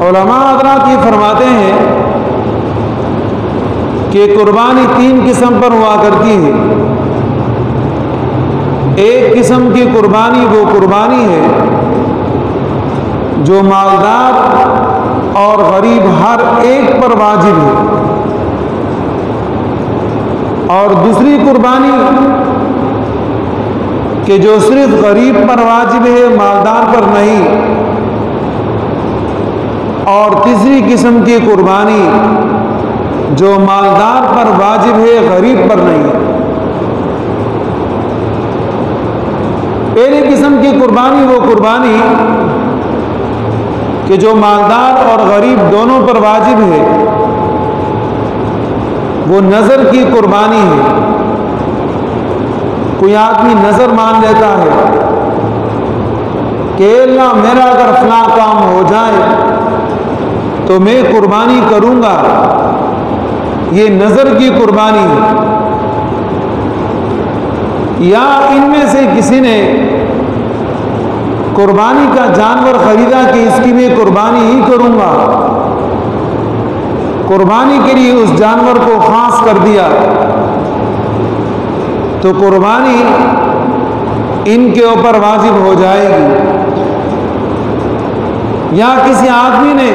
उलमा हज़रात ये फरमाते हैं कि कुर्बानी 3 किस्म पर हुआ करती है। एक किस्म की कुर्बानी वो कुर्बानी है जो मालदार और गरीब हर एक पर वाजिब है, और दूसरी कुर्बानी कि जो सिर्फ गरीब पर वाजिब है, मालदार पर नहीं, और तीसरी किस्म की कुर्बानी जो मालदार पर वाजिब है, गरीब पर नहीं है। पहली किस्म की कुर्बानी वो कुर्बानी कि जो मालदार और गरीब दोनों पर वाजिब है, वो नज़र की कुर्बानी है। कोई आदमी नज़र मान लेता है कि अल्लाह मेरा अगर फला काम हो जाए तो मैं कुर्बानी करूंगा, ये नज़र की कुर्बानी है। या इनमें से किसी ने कुर्बानी का जानवर खरीदा कि इसकी मैं कुर्बानी ही करूंगा, कुर्बानी के लिए उस जानवर को खास कर दिया, तो कुर्बानी इनके ऊपर वाजिब हो जाएगी। या किसी आदमी ने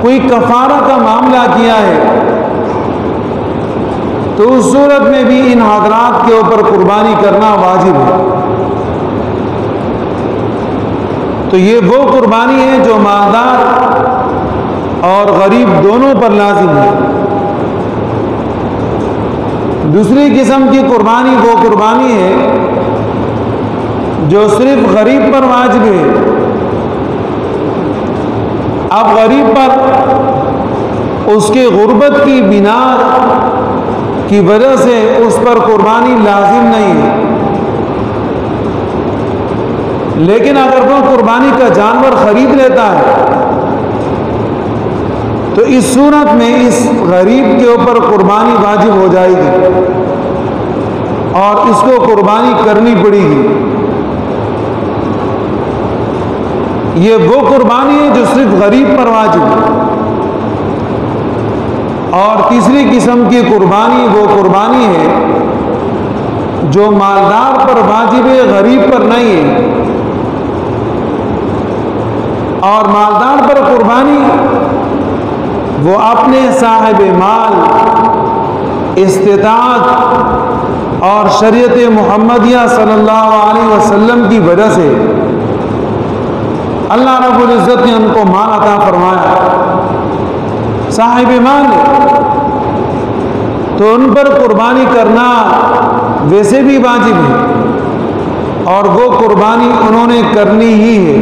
कोई कफारा का मामला किया है तो उस सूरत में भी इन हजरात के ऊपर कुर्बानी करना वाजिब है। तो ये वो कुर्बानी है जो मालदार और गरीब दोनों पर लाजिम है। दूसरी किस्म की कुर्बानी वो कुर्बानी है जो सिर्फ गरीब पर वाजिब है। अब गरीब पर उसके गुर्बत की बिना की वजह से उस पर कुर्बानी लाजिम नहीं है, लेकिन अगर वो कुर्बानी का जानवर खरीद लेता है तो इस सूरत में इस गरीब के ऊपर कुर्बानी वाजिब हो जाएगी और इसको कुर्बानी करनी पड़ेगी। ये वो कुर्बानी है जो सिर्फ गरीब पर वाजिब है। और तीसरी किस्म की कुर्बानी वो कुर्बानी है जो मालदार पर वाजिब है, गरीब पर नहीं है। और मालदार पर कुर्बानी वो अपने साहिब माल, इस्तिताअत और शरीयत मुहम्मदिया सल्लल्लाहु अलैहि वसल्लम की वजह से अल्लाह रब्बुल इज़्ज़त ने उनको माल अता फरमाया, साहिब माल है, तो उन पर कुर्बानी करना वैसे भी वाजिब है और वो कुर्बानी उन्होंने करनी ही है।